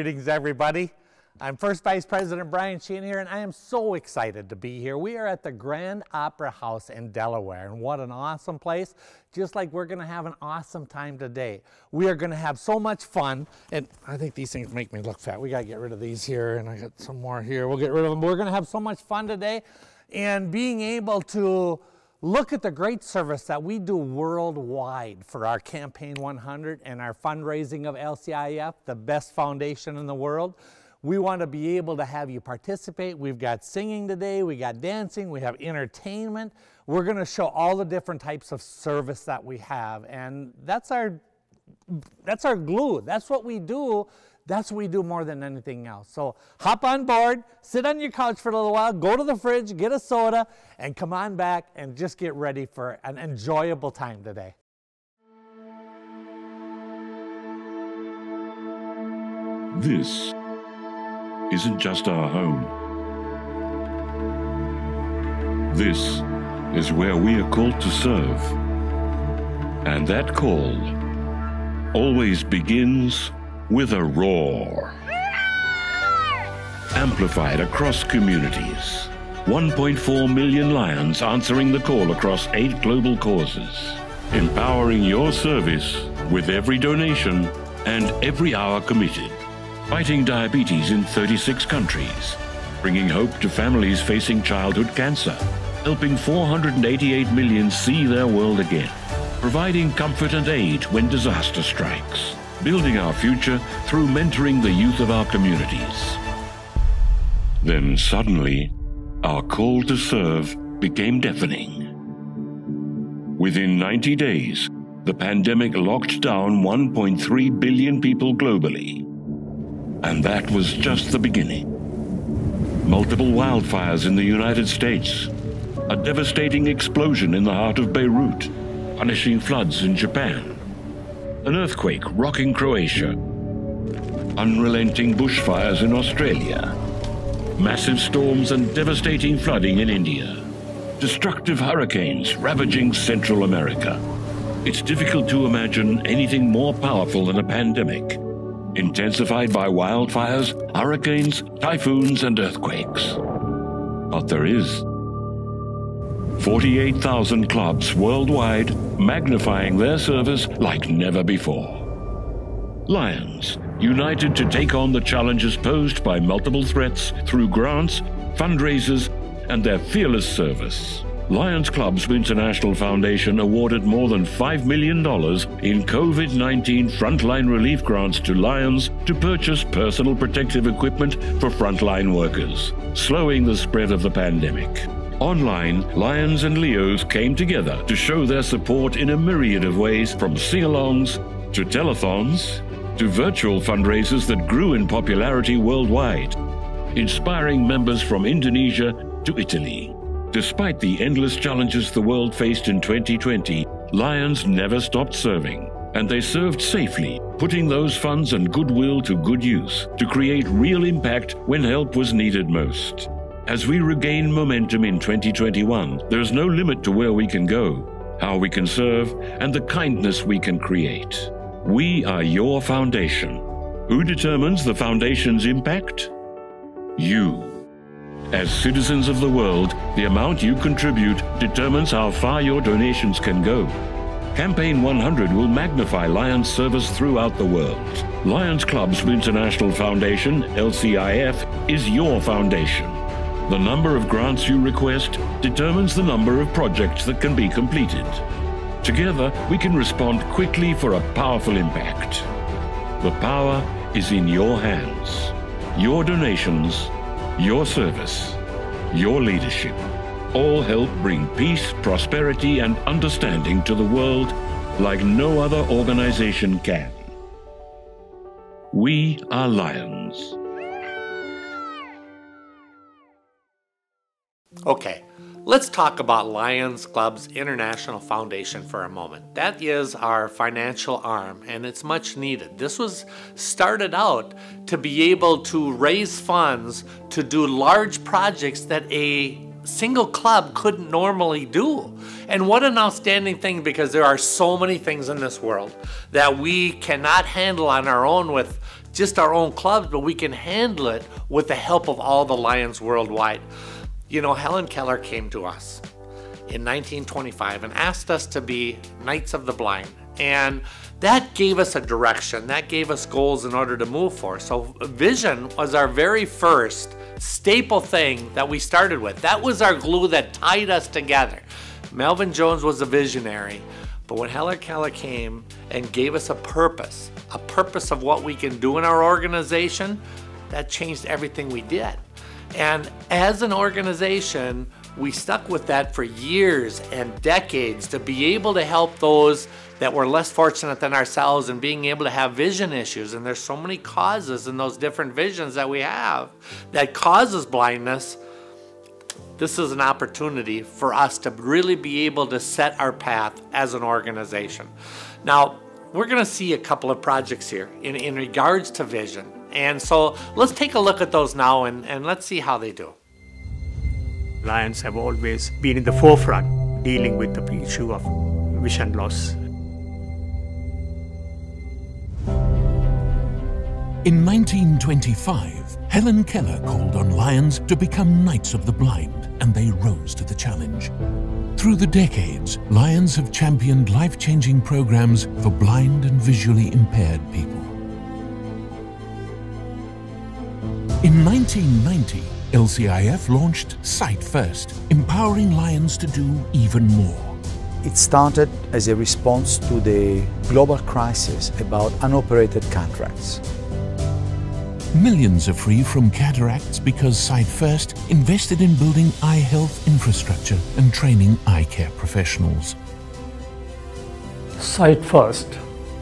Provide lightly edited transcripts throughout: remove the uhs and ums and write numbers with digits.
Greetings, everybody. I'm First Vice President Brian Sheehan here, and I am so excited to be here. We are at the Grand Opera House in Delaware, and what an awesome place. Just like we're going to have an awesome time today. We are going to have so much fun, and I think these things make me look fat. We got to get rid of these here, and I got some more here. We'll get rid of them. We're going to have so much fun today, and being able to look at the great service that we do worldwide for our Campaign 100 and our fundraising of LCIF, the best foundation in the world. We want to be able to have you participate. We've got singing today, we got dancing, we have entertainment. We're going to show all the different types of service that we have, and that's our glue. That's what we do. That's what we do more than anything else. So hop on board, sit on your couch for a little while, go to the fridge, get a soda, and come on back and just get ready for an enjoyable time today. This isn't just our home. This is where we are called to serve. And that call always begins with a roar. Amplified across communities. 1.4 million lions answering the call across 8 global causes. Empowering your service with every donation and every hour committed. Fighting diabetes in 36 countries. Bringing hope to families facing childhood cancer. Helping 488 million see their world again. Providing comfort and aid when disaster strikes. Building our future through mentoring the youth of our communities. Then suddenly, our call to serve became deafening. Within 90 days, the pandemic locked down 1.3 billion people globally. And that was just the beginning. Multiple wildfires in the United States, a devastating explosion in the heart of Beirut, punishing floods in Japan, an earthquake rocking Croatia, unrelenting bushfires in Australia, massive storms and devastating flooding in India, destructive hurricanes ravaging Central America. It's difficult to imagine anything more powerful than a pandemic, intensified by wildfires, hurricanes, typhoons, and earthquakes. But there is. 48,000 clubs worldwide magnifying their service like never before. Lions, united to take on the challenges posed by multiple threats through grants, fundraisers, and their fearless service. Lions Clubs International Foundation awarded more than $5 million in COVID-19 frontline relief grants to Lions to purchase personal protective equipment for frontline workers, slowing the spread of the pandemic. Online, Lions and Leos came together to show their support in a myriad of ways, from sing-alongs to telethons to virtual fundraisers that grew in popularity worldwide, inspiring members from Indonesia to Italy. Despite the endless challenges the world faced in 2020, Lions never stopped serving, and they served safely, putting those funds and goodwill to good use to create real impact when help was needed most. As we regain momentum in 2021, there's no limit to where we can go, how we can serve, and the kindness we can create. We are your foundation. Who determines the foundation's impact? You. As citizens of the world, the amount you contribute determines how far your donations can go. Campaign 100 will magnify Lions service throughout the world. Lions Clubs International Foundation, LCIF, is your foundation. The number of grants you request determines the number of projects that can be completed. Together, we can respond quickly for a powerful impact. The power is in your hands. Your donations, your service, your leadership, all help bring peace, prosperity, and understanding to the world like no other organization can. We are Lions. Okay, let's talk about Lions Clubs International Foundation for a moment. That is our financial arm, and it's much needed. This was started out to be able to raise funds to do large projects that a single club couldn't normally do. And what an outstanding thing, because there are so many things in this world that we cannot handle on our own with just our own clubs, but we can handle it with the help of all the Lions worldwide. You know, Helen Keller came to us in 1925 and asked us to be Knights of the Blind. And that gave us a direction, that gave us goals in order to move for. So vision was our very first staple thing that we started with. That was our glue that tied us together. Melvin Jones was a visionary, but when Helen Keller came and gave us a purpose of what we can do in our organization, that changed everything we did. And as an organization, we stuck with that for years and decades to be able to help those that were less fortunate than ourselves and being able to have vision issues. And there's so many causes in those different visions that we have that causes blindness. This is an opportunity for us to really be able to set our path as an organization. Now, we're going to see a couple of projects here in regards to vision. And so let's take a look at those now and let's see how they do. Lions have always been in the forefront dealing with the issue of vision loss. In 1925, Helen Keller called on Lions to become Knights of the Blind, and they rose to the challenge. Through the decades, Lions have championed life-changing programs for blind and visually impaired people. In 1990, LCIF launched Sight First, empowering Lions to do even more. It started as a response to the global crisis about unoperated cataracts. Millions are free from cataracts because Sight First invested in building eye health infrastructure and training eye care professionals. Sight First,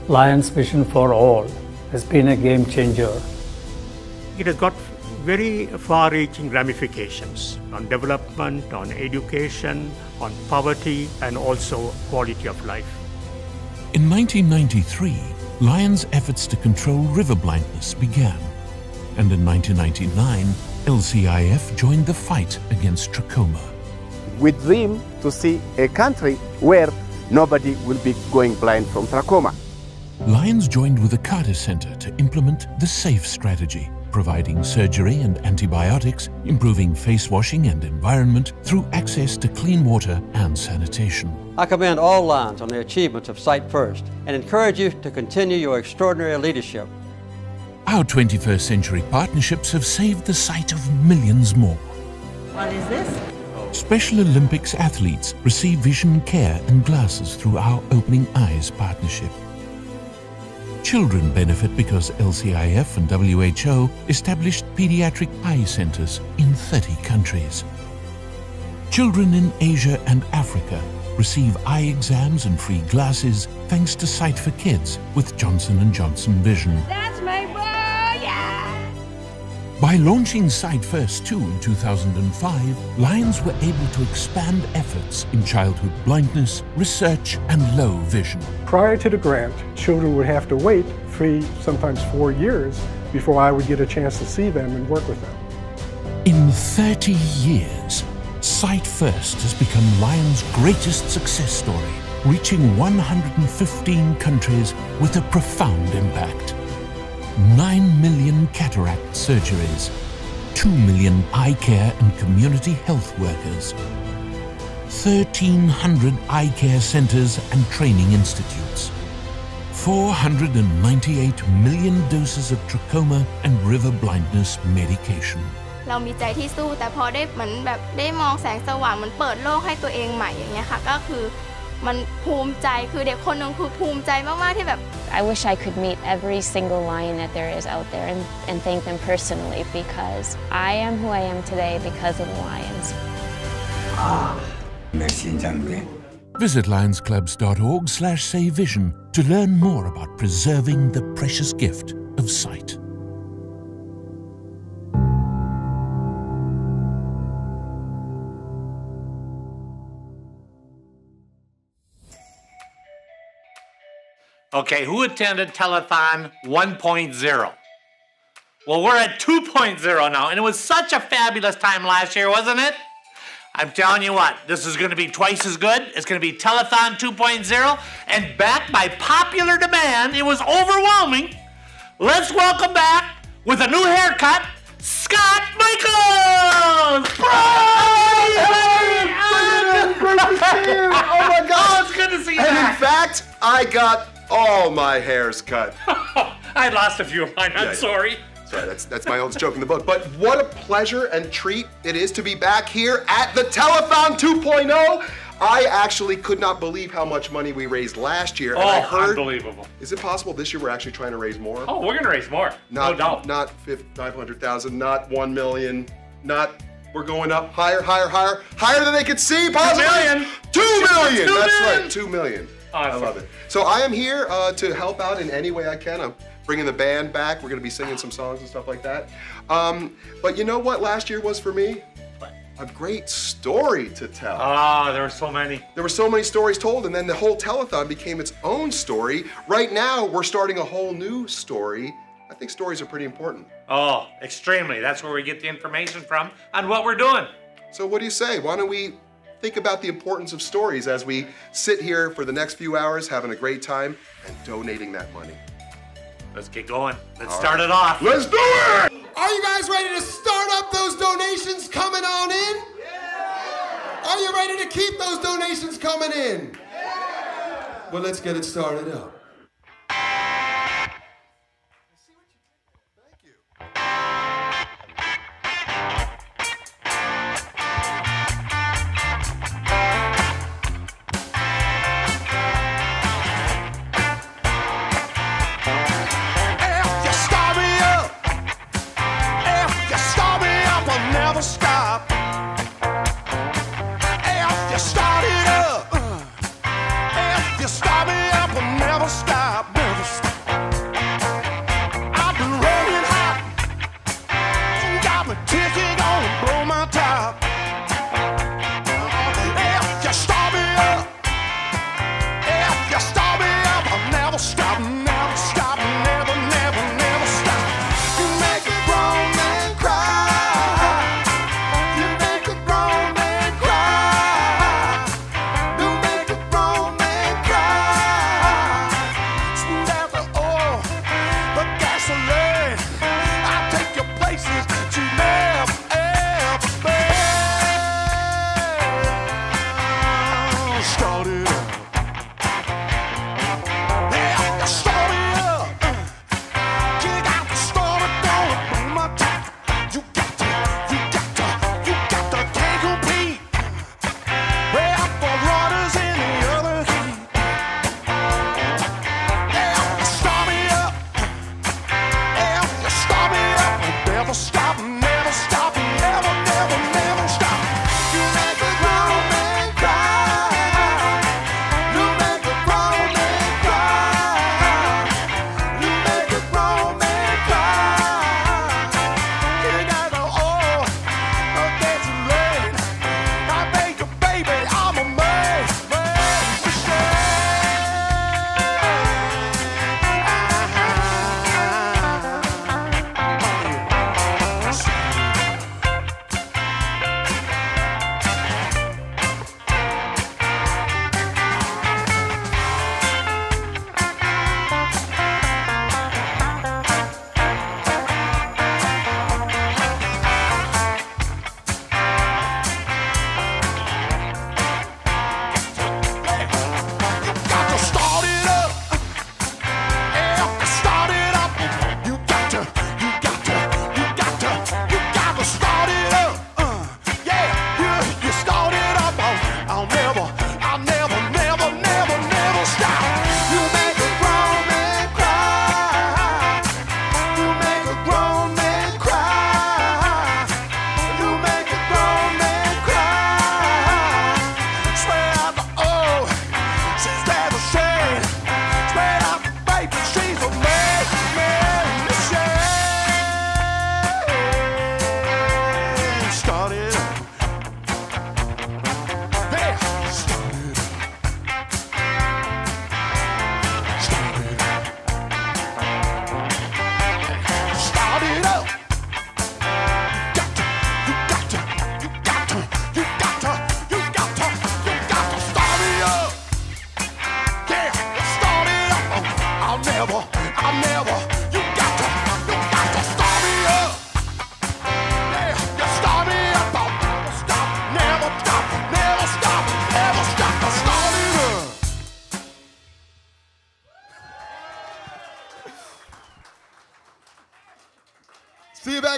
Lions Vision for All, has been a game changer. It has got very far-reaching ramifications on development, on education, on poverty, and also quality of life. In 1993, Lions' efforts to control river blindness began. And in 1999, LCIF joined the fight against trachoma. We dream to see a country where nobody will be going blind from trachoma. Lions joined with the Carter Center to implement the SAFE strategy, providing surgery and antibiotics, improving face washing and environment through access to clean water and sanitation. I commend all Lions on the achievements of Sight First and encourage you to continue your extraordinary leadership. Our 21st century partnerships have saved the sight of millions more. What is this? Special Olympics athletes receive vision care and glasses through our Opening Eyes partnership. Children benefit because LCIF and WHO established pediatric eye centers in 30 countries. Children in Asia and Africa receive eye exams and free glasses thanks to Sight for Kids with Johnson & Johnson Vision. That's my boy! Yeah! By launching Sight First 2 in 2005, Lions were able to expand efforts in childhood blindness, research and low vision. Prior to the grant, children would have to wait 3, sometimes 4 years before I would get a chance to see them and work with them. In 30 years, Sight First has become Lions' greatest success story, reaching 115 countries with a profound impact. 9 million cataract surgeries, 2 million eye care and community health workers, 1,300 eye care centers and training institutes, 498 million doses of trachoma and river blindness medication. เรามีใจที่สู้แต่พอได้เหมือนแบบได้มองแสงสว่างมันเปิดโลกให้ตัวเองใหม่อย่างเงี้ยค่ะก็คือมันภูมิใจคือเด็กคนนึงคือภูมิใจมากๆที่แบบ I wish I could meet every single lion that there is out there and thank them personally because I am who I am today because of the Lions. Visit lionsclubs.org/savevision to learn more about preserving the precious gift of sight. Okay, who attended Tell-A-Thon 1.0? Well, we're at 2.0 now, and it was such a fabulous time last year, wasn't it? I'm telling you what, this is going to be twice as good. It's going to be Tell-A-Thon 2.0, and backed by popular demand, it was overwhelming. let's welcome back with a new haircut, Scott Michaels! Oh my God! It's good to see you And back. in fact, I got all my hairs cut. I lost a few of mine, I'm sorry. Sorry, that's my own joke in the book. But what a pleasure and treat it is to be back here at the Tell-A-Thon 2.0. I actually could not believe how much money we raised last year. Oh, and I heard, unbelievable. Is it possible this year we're actually trying to raise more? Oh, we're gonna raise more, no doubt. Not 500,000, not 1 million, not, we're going up higher, higher than they could see, possibly. 2 million. 2 million, 2 that's million. right, 2 million. Awesome. I love it. So I am here to help out in any way I can. I'm bringing the band back. We're gonna be singing some songs and stuff like that. But you know what last year was for me? A great story to tell. Ah, there were so many. There were so many stories told, and then the whole Tell-A-Thon became its own story. Right now, we're starting a whole new story. I think stories are pretty important. Oh, extremely. That's where we get the information from on what we're doing. So what do you say? Why don't we think about the importance of stories as we sit here for the next few hours having a great time and donating that money? Let's get going. Let's start it off. Let's do it! Are you guys ready to start up those donations coming on in? Yeah. Are you ready to keep those donations coming in? Yeah. Well, let's get it started up. Stop. If you start it up, if you start me up, I'll never stop, never stop. I've been rolling hot, got my ticket gonna blow my top. If you start me up, if you start me up, I'll never stop, never stop, never, never, never stop. You make a grown man cry.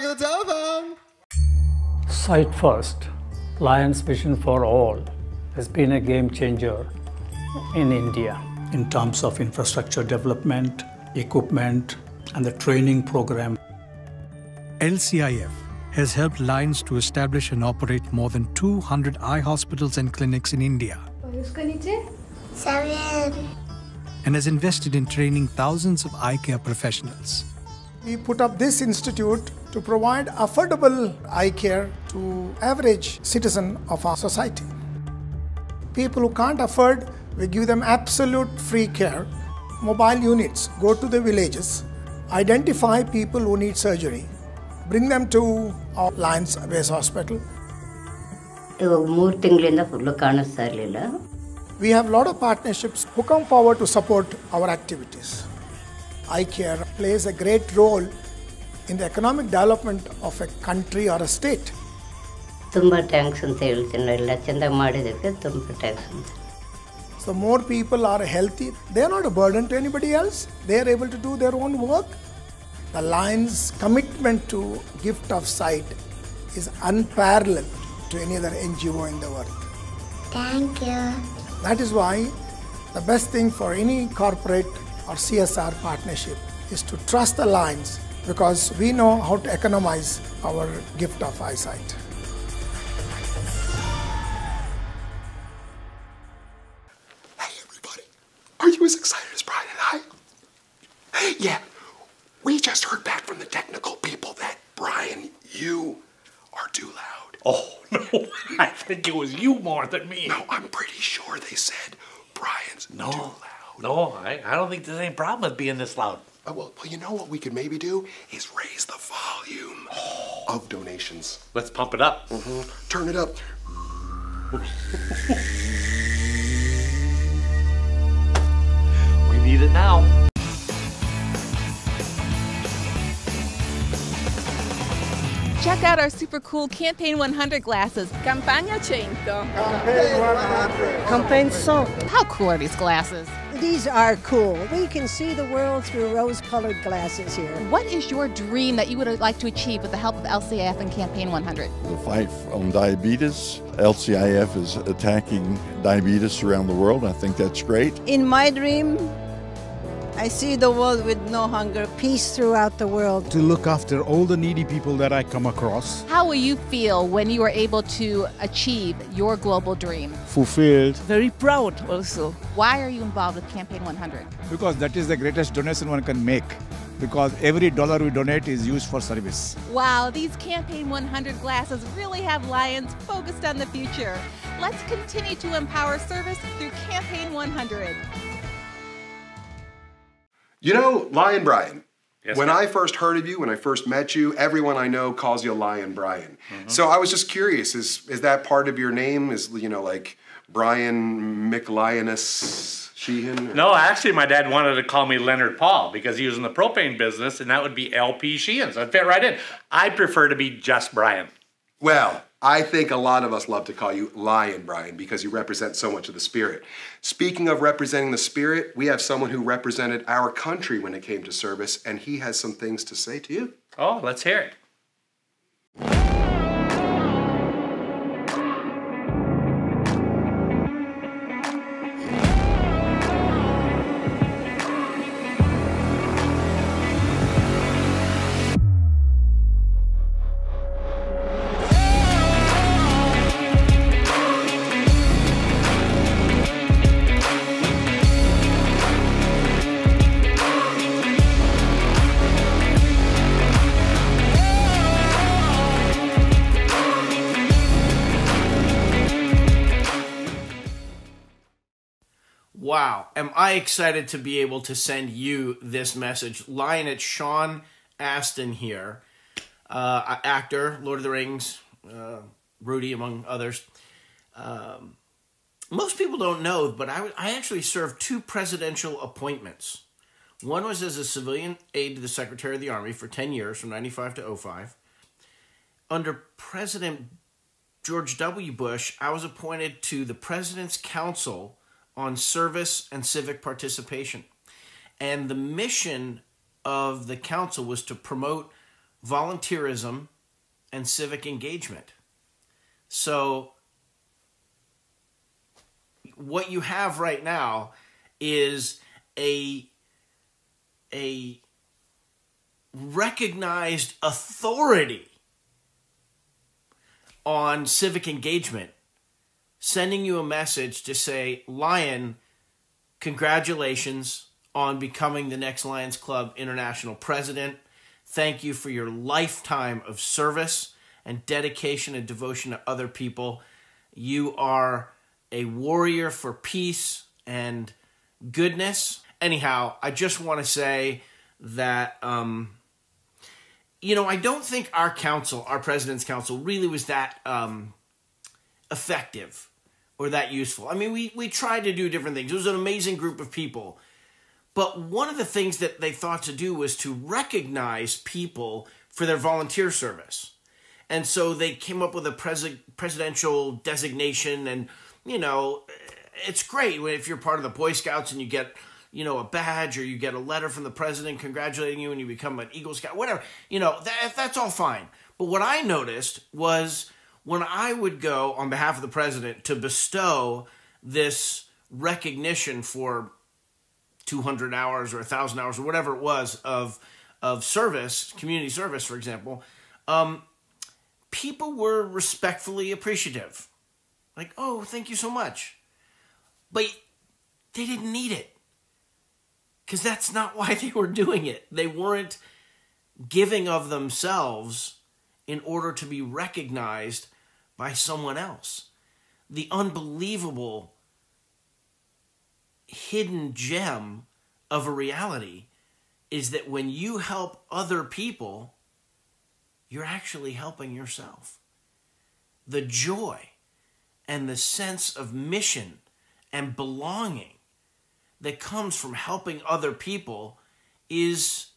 back at the Tell-A-Thon. Sight First, Lions Vision for All, has been a game changer in India in terms of infrastructure development, equipment, and the training program. LCIF has helped Lions to establish and operate more than 200 eye hospitals and clinics in India, 7. and has invested in training thousands of eye care professionals. We put up this institute to provide affordable eye care to average citizen of our society. People who can't afford, we give them absolute free care. Mobile units go to the villages, identify people who need surgery, bring them to our Lions Base Hospital. We have a lot of partnerships who come forward to support our activities. Eye care plays a great role in the economic development of a country or a state. So more people are healthy, they are not a burden to anybody else. They are able to do their own work. The Lions' commitment to gift of sight is unparalleled to any other NGO in the world. Thank you. That is why the best thing for any corporate or CSR partnership is to trust the Lions, because we know how to economize our gift of eyesight. Are you as excited as Brian and I? Yeah, we just heard back from the technical people that, Brian, you are too loud. Oh, no, I think it was you more than me. No, I'm pretty sure they said Brian's too loud. No, I don't think there's any problem with being this loud. Well, you know what we could maybe do is raise the volume of donations. Let's pump it up. Turn it up. We need it now. Check out our super cool Campaign 100 glasses. Campagna 100. Campaign 100. Campaign 100. How cool are these glasses? These are cool. We can see the world through rose-colored glasses here. What is your dream that you would like to achieve with the help of LCIF and Campaign 100? The fight on diabetes. LCIF is attacking diabetes around the world. I think that's great. In my dream, I see the world with no hunger, peace throughout the world. To look after all the needy people that I come across. How will you feel when you are able to achieve your global dream? Fulfilled. Very proud also. Why are you involved with Campaign 100? Because that is the greatest donation one can make. Because every dollar we donate is used for service. Wow, these Campaign 100 glasses really have Lions focused on the future. Let's continue to empower service through Campaign 100. You know, Lion Brian, Yes, when ma'am. I first heard of you, when I first met you, everyone I know calls you Lion Brian. So I was just curious, is that part of your name? Is, you know, like Brian McLionus Sheehan? No, actually, my dad wanted to call me Leonard Paul because he was in the propane business, and that would be LP Sheehan, so I'd fit right in. I prefer to be just Brian. Well, I think a lot of us love to call you Lion Brian because you represent so much of the spirit. Speaking of representing the spirit, we have someone who represented our country when it came to service, and he has some things to say to you. Oh, let's hear it. Wow, am I excited to be able to send you this message. Lion, it's Sean Astin here, actor, Lord of the Rings, Rudy, among others. Most people don't know, but I actually served 2 presidential appointments. One was as a civilian aide to the Secretary of the Army for 10 years, from 95 to 05. Under President George W. Bush, I was appointed to the President's Council on Service and Civic Participation. And the mission of the council was to promote volunteerism and civic engagement. So what you have right now is a recognized authority on civic engagement sending you a message to say, Lion, congratulations on becoming the next Lions Club International President. Thank you for your lifetime of service and dedication and devotion to other people. You are a warrior for peace and goodness. Anyhow, I just want to say that, I don't think our council, our President's Council, really was that effective or that useful. I mean, we tried to do different things. It was an amazing group of people. But one of the things that they thought to do was to recognize people for their volunteer service. And so they came up with a presidential designation. And, it's great if you're part of the Boy Scouts and you get, a badge, or you get a letter from the president congratulating you and you become an Eagle Scout, whatever. That's all fine. But what I noticed was when I would go on behalf of the president to bestow this recognition for 200 hours or 1,000 hours or whatever it was of service, community service, for example, people were respectfully appreciative. Like, oh, thank you so much. But they didn't need it. Because that's not why they were doing it. They weren't giving of themselves in order to be recognized by someone else. The unbelievable hidden gem of a reality is that when you help other people, you're actually helping yourself. The joy and the sense of mission and belonging that comes from helping other people is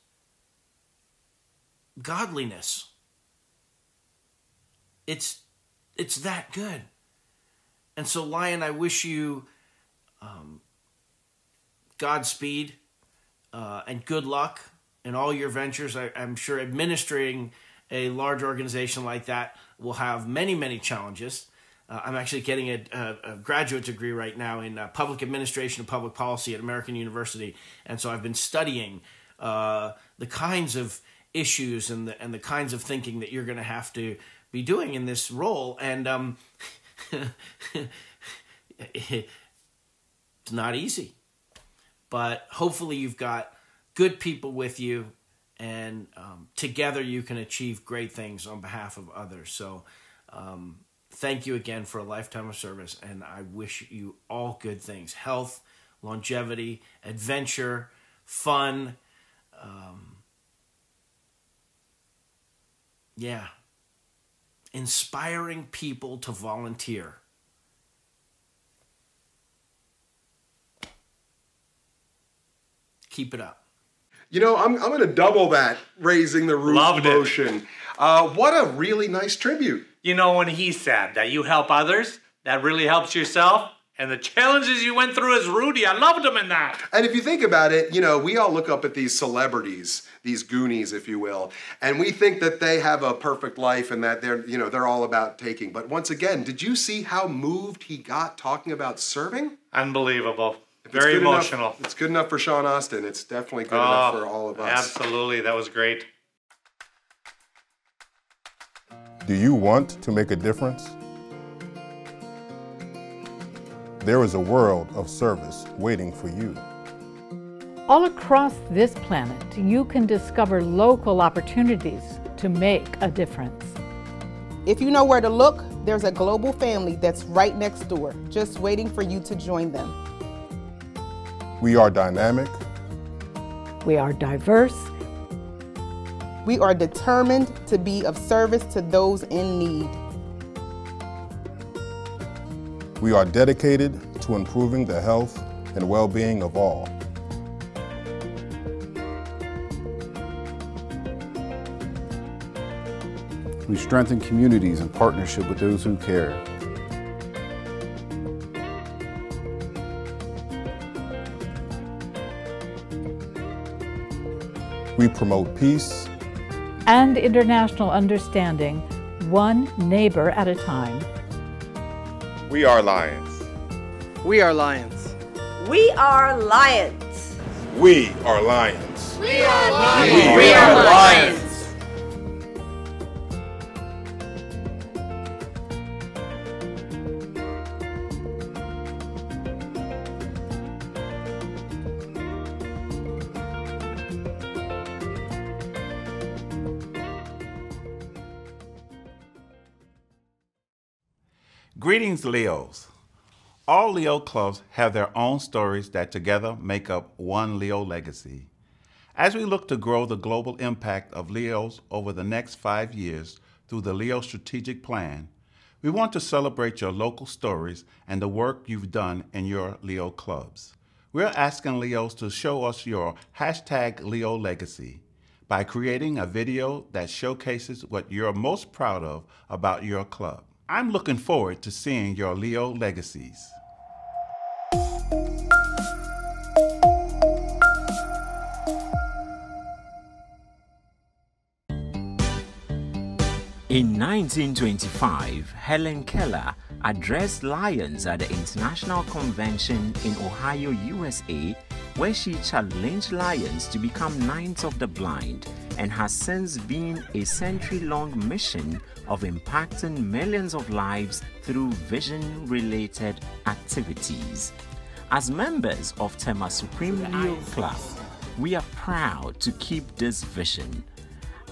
godliness. It's that good. And so, Lion, I wish you Godspeed and good luck in all your ventures. I'm sure administering a large organization like that will have many, many challenges. I'm actually getting a graduate degree right now in public administration and public policy at American University, and so I've been studying the kinds of issues and the kinds of thinking that you're going to have to be doing in this role, and it's not easy. But hopefully you've got good people with you, and together you can achieve great things on behalf of others. So thank you again for a lifetime of service, and I wish you all good things. Health, longevity, adventure, fun. Inspiring people to volunteer. Keep it up. I'm going to double that, raising the roof motion. What a really nice tribute. When he said that you help others, that really helps yourself. And the challenges you went through as Rudy, I loved him in that. And if you think about it, we all look up at these celebrities, these Goonies, if you will, and we think that they have a perfect life and that they're all about taking. But once again, did you see how moved he got talking about serving? Unbelievable. Very emotional. It's good enough for Sean Austin. It's definitely good enough for all of us. Absolutely. That was great. Do you want to make a difference? There is a world of service waiting for you. All across this planet, you can discover local opportunities to make a difference. If you know where to look, there's a global family that's right next door, just waiting for you to join them. We are dynamic. We are diverse. We are determined to be of service to those in need. We are dedicated to improving the health and well-being of all. We strengthen communities in partnership with those who care. We promote peace, and international understanding, one neighbor at a time. We are lions. We are lions. We are lions. We are lions. We are lions. We are lions. Greetings, Leos. All Leo clubs have their own stories that together make up one Leo legacy. As we look to grow the global impact of Leos over the next 5 years through the Leo Strategic Plan, we want to celebrate your local stories and the work you've done in your Leo clubs. We're asking Leos to show us your #Leo legacy by creating a video that showcases what you're most proud of about your club. I'm looking forward to seeing your Leo legacies. In 1925, Helen Keller addressed Lions at the International Convention in Ohio, USA, where she challenged Lions to become Knights of the Blind, and has since been a century-long mission of impacting millions of lives through vision-related activities. As members of Tema Supreme Leo Club, we are proud to keep this vision.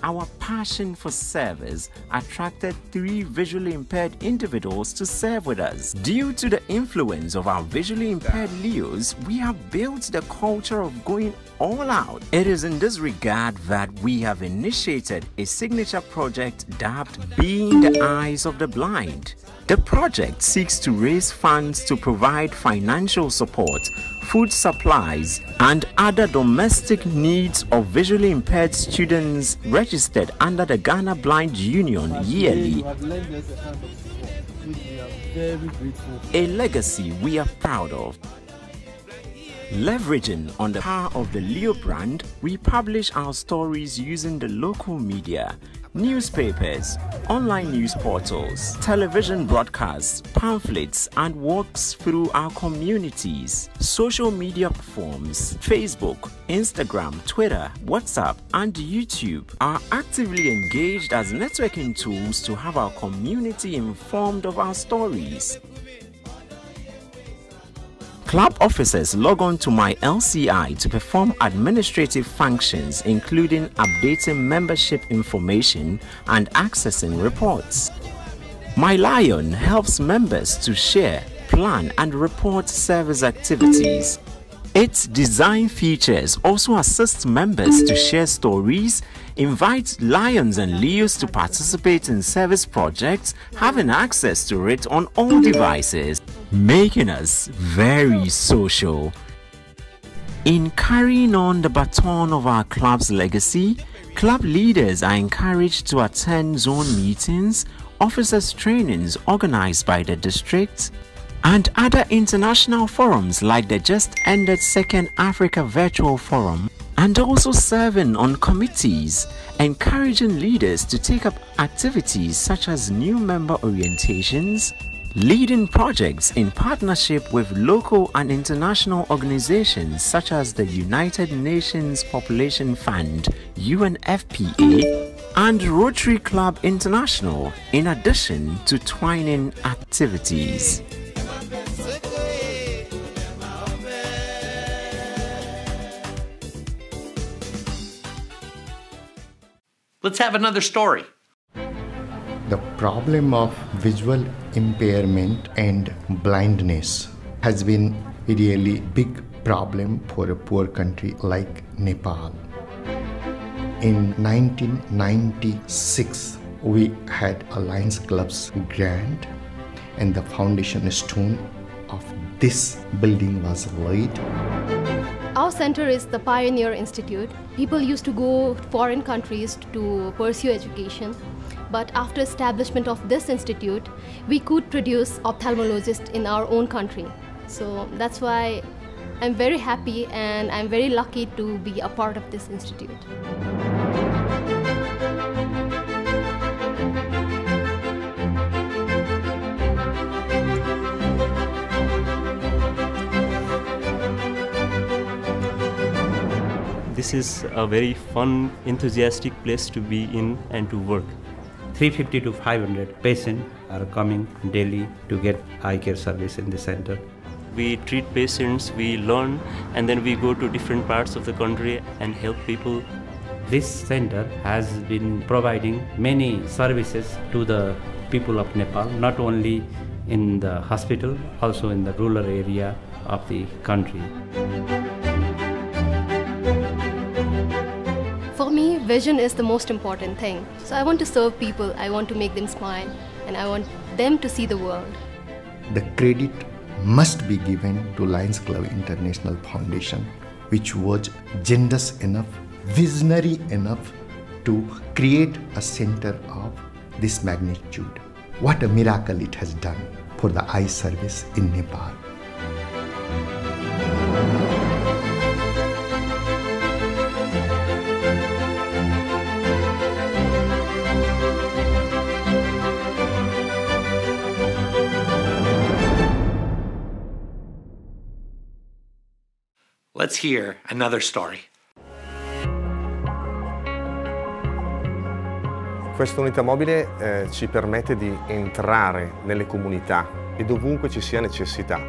Our passion for service attracted 3 visually impaired individuals to serve with us. Due to the influence of our visually impaired Leos, we have built the culture of going all out. It is in this regard that we have initiated a signature project dubbed Being the Eyes of the Blind. The project seeks to raise funds to provide financial support, food supplies, and other domestic needs of visually impaired students registered under the Ghana Blind Union yearly. A legacy we are proud of. Leveraging on the power of the Leo brand, we publish our stories using the local media, newspapers, online news portals, television broadcasts, pamphlets, and walks through our communities. Social media platforms, Facebook, Instagram, Twitter, WhatsApp, and YouTube are actively engaged as networking tools to have our community informed of our stories. Club officers log on to my LCI to perform administrative functions, including updating membership information and accessing reports. My Lion helps members to share, plan, and report service activities. Its design features also assist members to share stories, invite Lions and Leos to participate in service projects, having access to it on all devices, making us very social. In carrying on the baton of our club's legacy, club leaders are encouraged to attend zone meetings, officers' trainings organized by the district, and other international forums like the just ended Second Africa Virtual Forum, and also serving on committees, encouraging leaders to take up activities such as new member orientations, leading projects in partnership with local and international organizations such as the United Nations Population Fund, UNFPA, and Rotary Club International, in addition to twining activities. Let's have another story. The problem of visual impairment and blindness has been a really big problem for a poor country like Nepal. In 1996, we had a Lions Club's grant, and the foundation stone of this building was laid. Our center is the Pioneer Institute. People used to go to foreign countries to pursue education. But after establishment of this institute, we could produce ophthalmologists in our own country. So that's why I'm very happy and I'm very lucky to be a part of this institute. this is a very fun, enthusiastic place to be in and to work. 350 to 500 patients are coming daily to get eye care service in the center. We treat patients, we learn, and then we go to different parts of the country and help people. This center has been providing many services to the people of Nepal, not only in the hospital, also in the rural area of the country. For me, vision is the most important thing. So I want to serve people, I want to make them smile, and I want them to see the world. The credit must be given to Lions Club International Foundation, which was generous enough, visionary enough to create a center of this magnitude. What a miracle it has done for the eye service in Nepal. Let's hear another story. Questa unità mobile ci permette di entrare nelle comunità e dovunque ci sia necessità.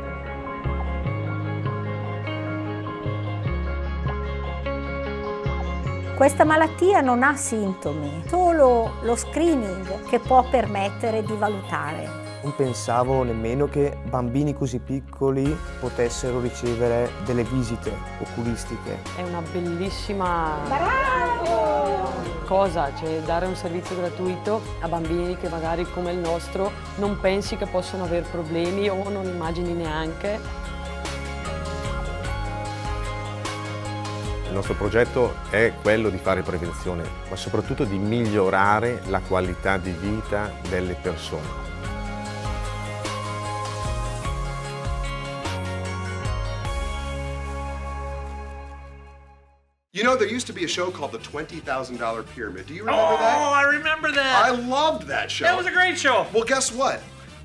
Questa malattia non ha sintomi, solo lo screening che può permettere di valutare. Non pensavo nemmeno che bambini così piccoli potessero ricevere delle visite oculistiche. È una bellissima cosa, cioè dare un servizio gratuito a bambini che magari come il nostro non pensi che possano avere problemi o non immagini neanche. Il nostro progetto è quello di fare prevenzione, ma soprattutto di migliorare la qualità di vita delle persone. You know, there used to be a show called the $20,000 Pyramid. Do you remember that? Oh, I remember that. I loved that show. That was a great show. Well, guess what?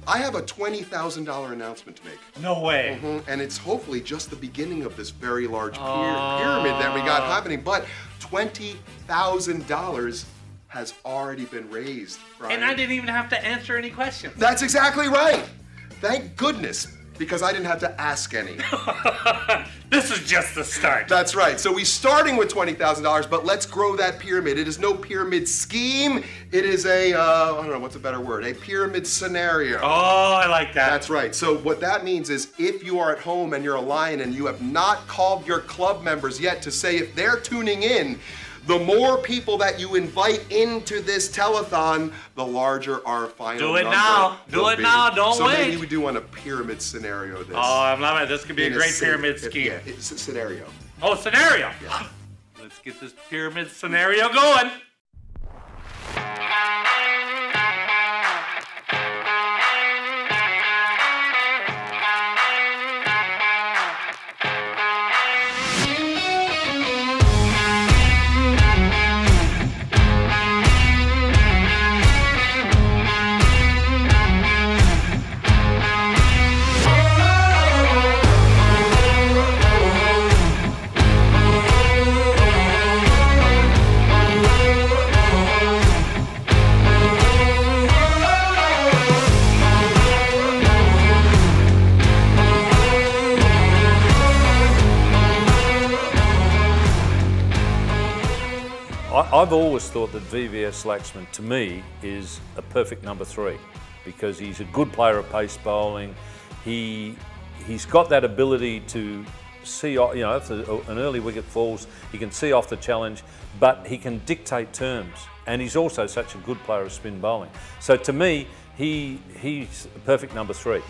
I have a $20,000 announcement to make. No way. And it's hopefully just the beginning of this very large pyramid that we got happening. But $20,000 has already been raised, Brian. And I didn't even have to answer any questions. That's exactly right. Thank goodness, because I didn't have to ask any. This is just the start. That's right. So we're starting with $20,000, but let's grow that pyramid. It is no pyramid scheme. It is a, I don't know, what's a better word? A pyramid scenario. Oh, I like that. That's right. So what that means is if you are at home and you're a Lion and you have not called your club members yet to say if they're tuning in, the more people that you invite into this Tell-A-Thon, the larger our final Do it number now. will Do it be. now. Don't so wait. So maybe we do want a pyramid scenario this. Oh, I'm loving it. This could be a great pyramid scheme. Yeah, it's a scenario. Oh, scenario. Yeah. Let's get this pyramid scenario going. I've always thought that VVS Laxman, to me, is a perfect number 3 because he's a good player of pace bowling. He's got that ability to see, you know, if an early wicket falls, he can see off the challenge, but he can dictate terms. And he's also such a good player of spin bowling. So to me, he's a perfect number 3.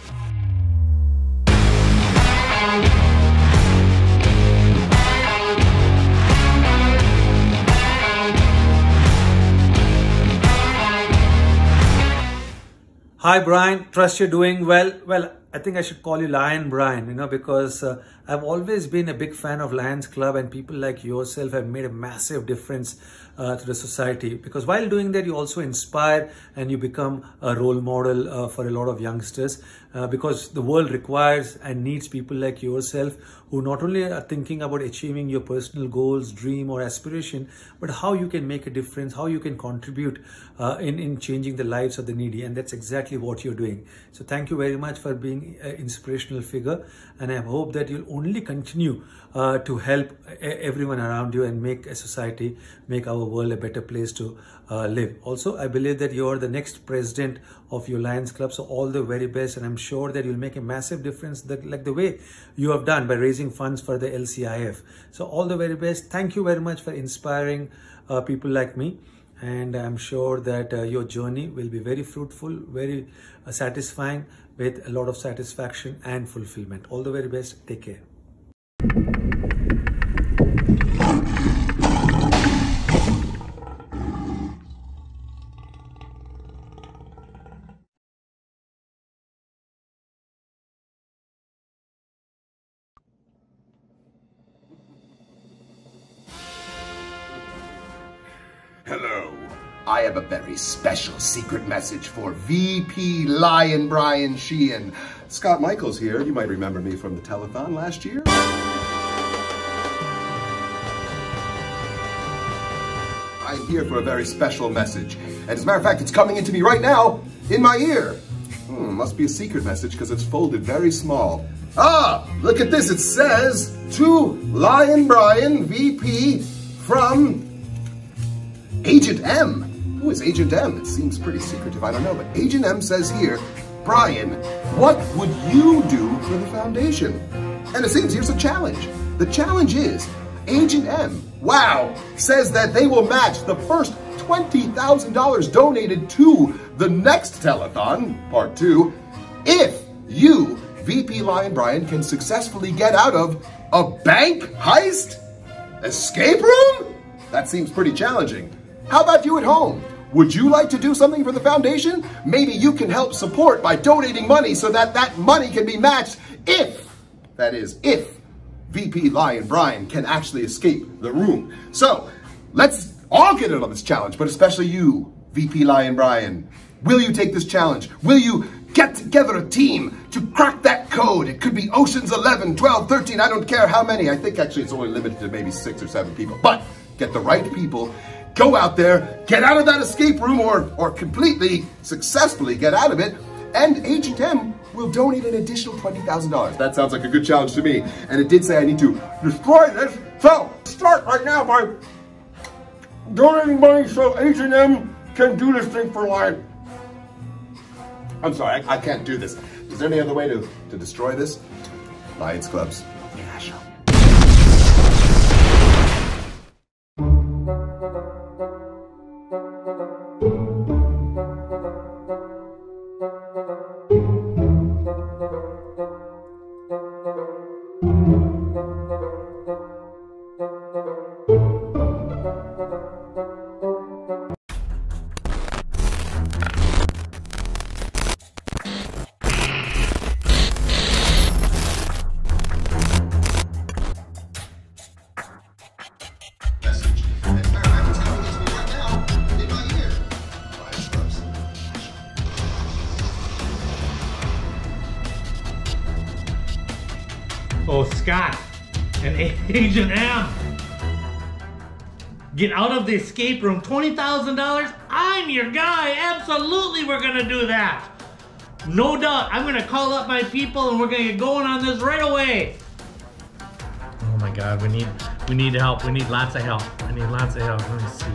Hi Brian, trust you're doing well. Well, I think I should call you Lion Brian, you know, because I've always been a big fan of Lions Club, and people like yourself have made a massive difference to the society, because while doing that you also inspire and you become a role model for a lot of youngsters, because the world requires and needs people like yourself who not only are thinking about achieving your personal goals, dream or aspiration, but how you can make a difference, how you can contribute in changing the lives of the needy. And that's exactly what you're doing. So thank you very much for being an inspirational figure, and I hope that you'll only continue to help everyone around you and make a society, make our world a better place to live. Also, I believe that you're the next president of your Lions Club, so all the very best, and I'm sure that you'll make a massive difference like the way you have done by raising funds for the LCIF. So all the very best. Thank you very much for inspiring people like me, and I'm sure that your journey will be very fruitful, very satisfying, with a lot of satisfaction and fulfillment. All the very best. Take care. Hello. I have a very special secret message for VP Lion Brian Sheehan. Scott Michaels here. You might remember me from the Tell-A-Thon last year. I'm here for a very special message. And as a matter of fact, it's coming into me right now in my ear. Must be a secret message because it's folded very small. Ah, look at this. It says, to Lion Brian, VP, from Agent M. Who is Agent M? It seems pretty secretive, I don't know, but Agent M says here, Brian, what would you do for the foundation? And it seems here's a challenge. The challenge is, Agent M, wow, says that they will match the first $20,000 donated to the next Tell-A-Thon, Part 2, if you, VP Lion Brian, can successfully get out of a bank heist? Escape room? That seems pretty challenging. How about you at home? Would you like to do something for the foundation? Maybe you can help support by donating money so that that money can be matched if, that is, if VP Lion Brian can actually escape the room. So, let's all get in on this challenge, but especially you, VP Lion Brian. Will you take this challenge? Will you get together a team to crack that code? It could be Oceans 11, 12, 13, I don't care how many. I think actually it's only limited to maybe 6 or 7 people, but get the right people. Go out there, get out of that escape room or completely successfully get out of it, and Agent M will donate an additional $20,000. That sounds like a good challenge to me. And it did say I need to destroy this. So, start right now by donating money so Agent M can do this thing for Lion. I'm sorry, I can't do this. Is there any other way to destroy this? Lions Clubs. Yeah, sure. Oh, Scott and Agent M. Get out of the escape room. $20,000? I'm your guy. Absolutely, we're gonna do that. No doubt. I'm gonna call up my people and we're gonna get going on this right away. Oh my God, we need help. We need lots of help. I need lots of help. Let me see.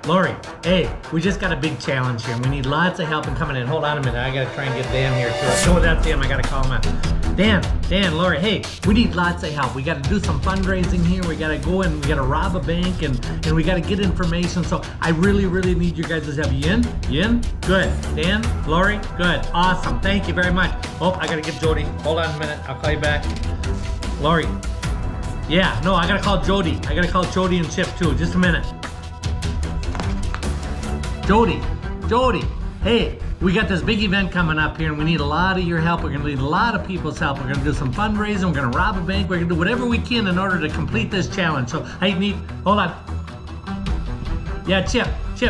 Lori, hey, we just got a big challenge here. We need lots of help in coming in. Hold on a minute. I gotta try and get Dan here too. No, that's him. I gotta call him out. Dan, Lori, hey, we need lots of help. We gotta do some fundraising here. We gotta go and we gotta rob a bank and we gotta get information. So I really need you guys to have you in? You in? Good. Dan, Lori, good. Awesome. Thank you very much. Oh, I gotta get Jody. Hold on a minute. I'll call you back. Lori. Yeah, no, I gotta call Jody. I gotta call Jody and Chip too. Just a minute. Jody, hey, we got this big event coming up here and we need a lot of your help. We're gonna need a lot of people's help. We're gonna do some fundraising, we're gonna rob a bank, we're gonna do whatever we can in order to complete this challenge. So I need, hold on. Yeah, Chip,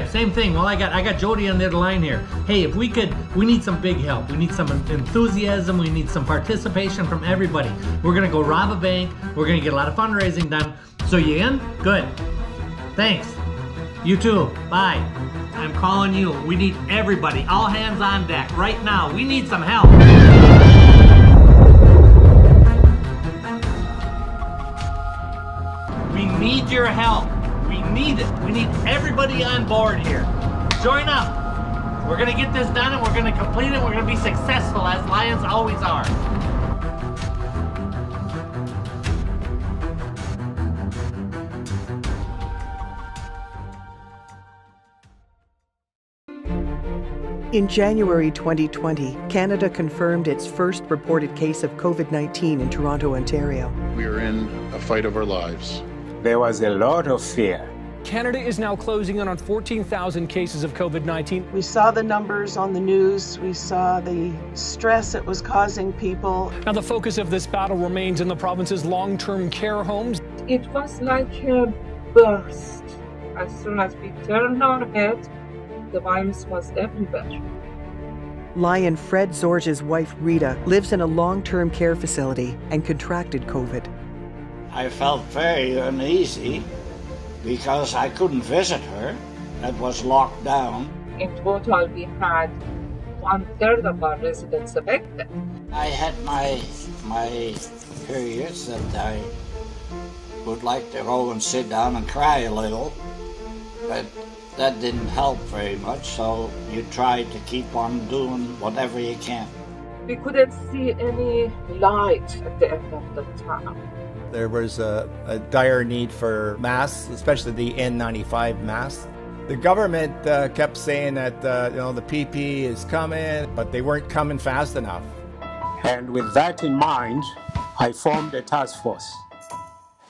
same thing. Well, I got Jody on the other line here. Hey, if we need some big help. We need some enthusiasm. We need some participation from everybody. We're gonna go rob a bank. We're gonna get a lot of fundraising done. So you in? Good. Thanks. You too. Bye. I'm calling you. We need everybody. All hands on deck right now. We need some help. We need your help. We need it. We need everybody on board here. Join up. We're gonna get this done and we're gonna complete it. We're gonna be successful as Lions always are. In January 2020, Canada confirmed its first reported case of COVID-19 in Toronto, Ontario. We are in a fight of our lives. There was a lot of fear. Canada is now closing in on 14,000 cases of COVID-19. We saw the numbers on the news. We saw the stress it was causing people. Now the focus of this battle remains in the province's long-term care homes. It was like a burst. As soon as we turned our head, the virus was everywhere. Lion Fred Zorge's wife, Rita, lives in a long-term care facility and contracted COVID. I felt very uneasy because I couldn't visit her. It was locked down. In total, we had 1/3 of our residents affected. I had my periods that I would like to go and sit down and cry a little, but that didn't help very much, so you try to keep on doing whatever you can. We couldn't see any light at the end of the tunnel. There was a dire need for masks, especially the N95 masks. The government kept saying that the PPE is coming, but they weren't coming fast enough. And with that in mind, I formed a task force.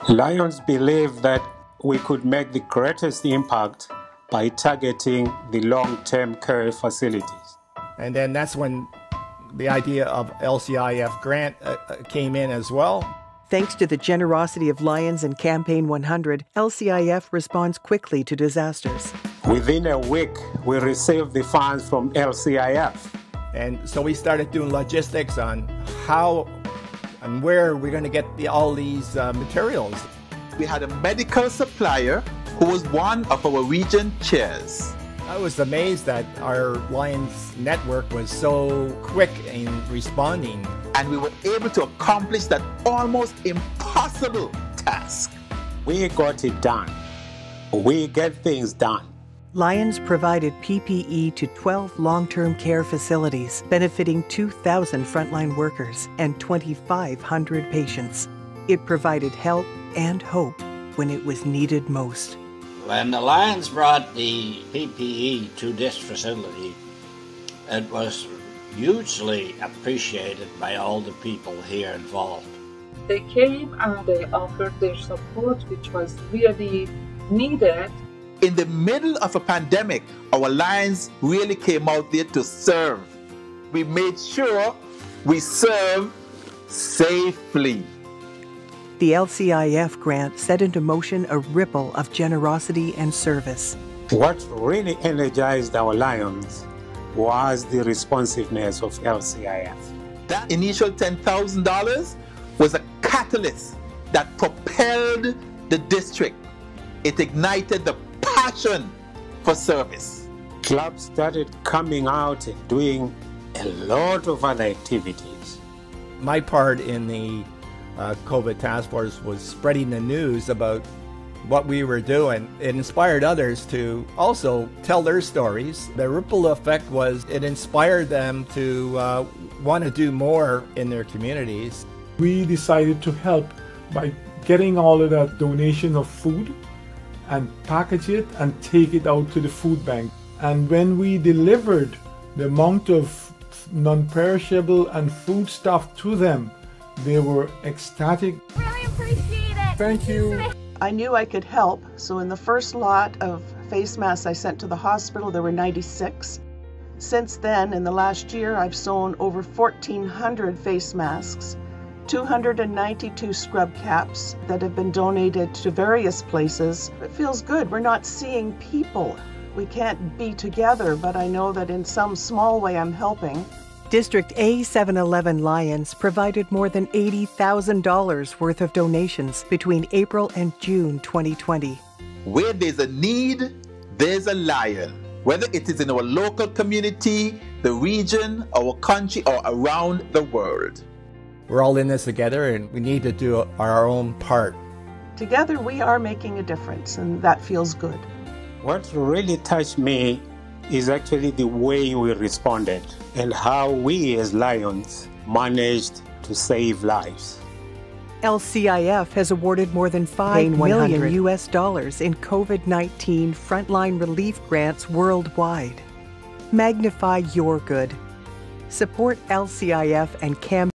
Lions believed that we could make the greatest impact by targeting the long-term care facilities. And then that's when the idea of LCIF grant came in as well. Thanks to the generosity of Lions and Campaign 100, LCIF responds quickly to disasters. Within a week, we received the funds from LCIF. And so we started doing logistics on how and where we're going to get all these materials. We had a medical supplier who was one of our region chairs. I was amazed that our Lions network was so quick in responding. And we were able to accomplish that almost impossible task. We got it done. We get things done. Lions provided PPE to 12 long-term care facilities, benefiting 2,000 frontline workers and 2,500 patients. It provided help and hope when it was needed most. When the Lions brought the PPE to this facility, it was hugely appreciated by all the people here involved. They came and they offered their support, which was really needed. In the middle of a pandemic, our Lions really came out there to serve. We made sure we serve safely. The LCIF grant set into motion a ripple of generosity and service. What really energized our Lions was the responsiveness of LCIF. That initial $10,000 was a catalyst that propelled the district. It ignited the passion for service. Clubs started coming out and doing a lot of other activities. My part in the COVID task force was spreading the news about what we were doing. It inspired others to also tell their stories. The ripple effect was it inspired them to want to do more in their communities. We decided to help by getting all of that donation of food and package it and take it out to the food bank. And when we delivered the amount of non-perishable and food stuff to them, they were ecstatic. Really appreciate it. Thank you. I knew I could help, so in the first lot of face masks I sent to the hospital, there were 96. Since then, in the last year, I've sewn over 1,400 face masks, 292 scrub caps that have been donated to various places. It feels good. We're not seeing people. We can't be together, but I know that in some small way I'm helping. District A 711 Lions provided more than $80,000 worth of donations between April and June 2020. Where there's a need, there's a lion. Whether it is in our local community, the region, our country, or around the world. We're all in this together and we need to do our own part. Together we are making a difference, and that feels good. What really touched me is actually the way we responded and how we as Lions managed to save lives. LCIF has awarded more than $5 million in COVID-19 frontline relief grants worldwide. Magnify your good. Support LCIF and campaign